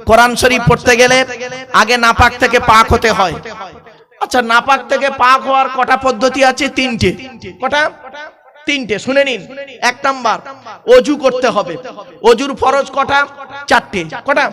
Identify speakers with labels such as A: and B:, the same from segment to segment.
A: কোরআন শরীফ পড়তে গেলে আগে নাপাক থেকে পাক হতে হয়। আচ্ছা, নাপাক থেকে পাক হওয়ার কটা পদ্ধতি আছে? তিনটে। কটা? তিনটে। শুনে নিন। এক নাম্বার, ওযু করতে হবে। ওযুর ফরজ কটা? চারটে। কটা?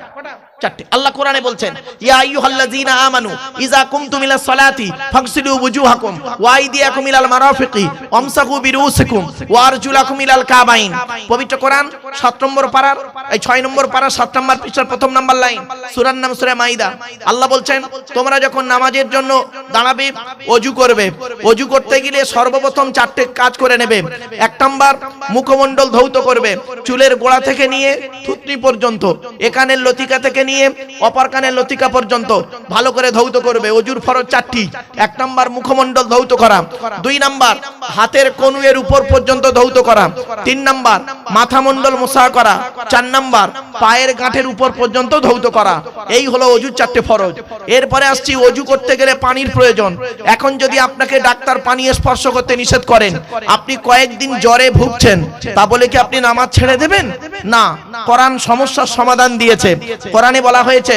A: চারটে। আল্লাহ কোরআনে বলছেন, ইয়া আইয়ুহাল্লাযীনা আমানু ইযা কুমতুম ইলাস সালাতি ফাগসিলু ওয়ুজুহাকুম ওয়া আইদিয়াকুম ইলাল মারাফিকি ওয়ামসাহু বিরুসিকুম ওয়া আরজুলাকুম ইলাল কাবাইন। পবিত্র কোরআন 7 নম্বর পারার 6 নম্বর পারা 7 নম্বর পৃষ্ঠার প্রথম নম্বর লাইন, সূরার নাম সূরা মাইদা। আল্লাহ বলছেন, তোমরা যখন নামাজের জন্য দাঁড়াবে, ওযু করবে। ওযু করতে গেলে সর্বপ্রথম চারটে কাজ করে নেবে। এক নাম্বার, মুখমণ্ডল ধৌত করবে, চুলের গোড়া থেকে নিয়ে থুতনি পর্যন্ত, একানের লতিকা থেকে নিয়ে অপর কানের লতিকা পর্যন্ত ভালো করে ধৌত করবে। ওযুর ফরজ চারটি। এক নাম্বার, মুখমণ্ডল ধৌত করা। 2 নাম্বার, হাতের কনুয়ের উপর পর্যন্ত ধৌত করা। 3 নাম্বার, মাথামণ্ডল মোছা করা। 4 নাম্বার, পায়ের গাঁটের উপর পর্যন্ত ধৌত করা। এই হলো ওযুর চারটে ফরজ। এরপরে আসছি, ওযু করতে গেলে পানির প্রয়োজন। এখন যদি আপনাকে ডাক্তার পানি স্পর্শ করতে নিষেধ করেন, আপনি কয়েকদিন জ্বরে ভুগছেন, তা বলে কি আপনি নামাজ ছেড়ে দেবেন? না। কোরআন সমস্যার সমাধান দিয়েছে। কোরআনে বলা হয়েছে,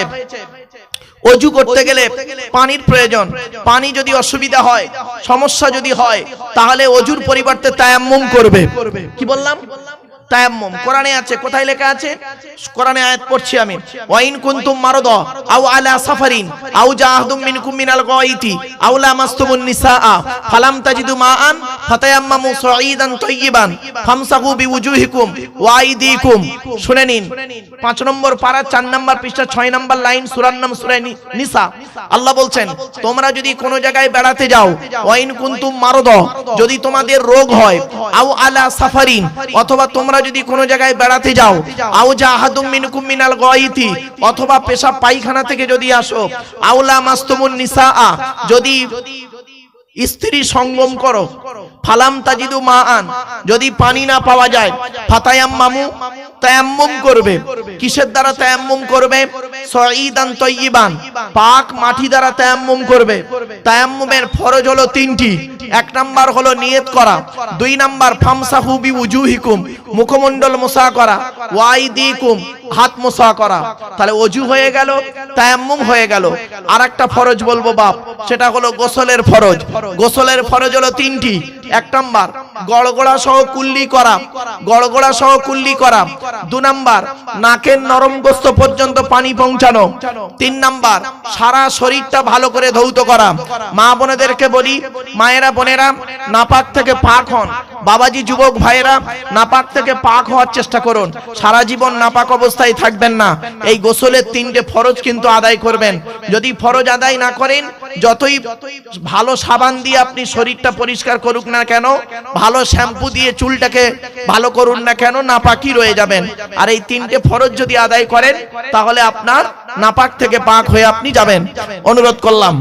A: ওযু করতে গেলে পানির প্রয়োজন। পানি যদি অসুবিধা হয়, সমস্যা যদি হয়, তাহলে ওযুর পরিবর্তে তায়াম্মুম করবে। কি বললাম? তায়াম্মুম। কোরআনে আছে। কোথায় লেখা আছে? কোরআনে আয়াত পড়ছি আমি। ওয়াইন কুনতুম মারদা আও আলা সাফারিন আও জাআহাদুম মিনকুম মিনাল গায়তি আও লামাসতুমুন নিসাআ ফালাম তাজিদু মাআন ফাতায়াম্মামু সাঈদান তাইয়িবান ফামসাহু বিওয়ুজুহিকুম ওয়া আইদিকুম। শুনে নিন। 5 নম্বর পারা 4 নম্বর পৃষ্ঠা 6 নম্বর লাইন, সূরার নাম সূরা নিসা। আল্লাহ বলছেন, তোমরা যদি কোনো জায়গায় বেড়াতে যাও, ওয়াইন কুনতুম মারদা, যদি তোমাদের রোগ হয়, আও আলা সাফারিন, অথবা তোমরা যদি কোনো জায়গায় বেড়াতে যাও, আও জাহাদুম মিনকুম মিনাল গায়তি, অথবা পেশাব পায়খানা থেকে যদি আসো, আওলা মাসতুমুন নিসাআ, যদি স্ত্রী সঙ্গম করো, ফালাম তাজিদু মাআন, যদি পানি না পাওয়া যায়, ফাতায়াম্মামু, তায়াম্মুম করবে। কিসের দ্বারা তায়াম্মুম করবে? সাঈদান তাইয়িবান, পাক মাটি দ্বারা তায়াম্মুম করবে। তায়াম্মুমের ফরজ হলো 3টি। 1 নাম্বার হলো নিয়ত করা। 2 নাম্বার, ফামসাহু বিওয়ুজুহিকুম, মুখমণ্ডল মোছা করা। ওয়া আইদিকুম, হাত মোছা করা। তাহলে ওযু হয়ে গেল, তায়াম্মুম হয়ে গেল। আরেকটা ফরজ বলবো বাপ, সেটা হলো গোসলের ফরজ। গোসলের ফরজ হলো 3টি। 1 নাম্বার, গড়গড়া সহ কুল্লি করা। গড়গড়া সহ কুল্লি করা। 2 নাম্বার, নাকের নরম গোস্ত পর্যন্ত পানি পৌঁছানো। 3 নাম্বার, সারা শরীরটা ভালো করে ধৌত করা। মা বোনেদেরকে বলি, মায়েরা বোনেরা, নাপাক থেকে পাক হন। বাবাজি যুবক ভাইয়েরা, নাপাক থেকে পাক হওয়ার চেষ্টা করুন। সারা জীবন নাপাক অবস্থায় থাকবেন না। এই গোসলের 3টে ফরজ কিন্তু আদায় করবেন। যদি ফরজ আদায় না করেন, যতই ভালো সাবান দিয়ে আপনি শরীরটা পরিষ্কার করুক না কেন, ভালো শ্যাম্পু দিয়ে চুলটাকে ভালো করুন না কেন, নাপাকই রয়ে যাবেন। আর এই 3টে ফরজ যদি আদায় করেন, তাহলে আপনার নাপাক থেকে পাক হয়ে আপনি যাবেন। অনুরোধ করলাম।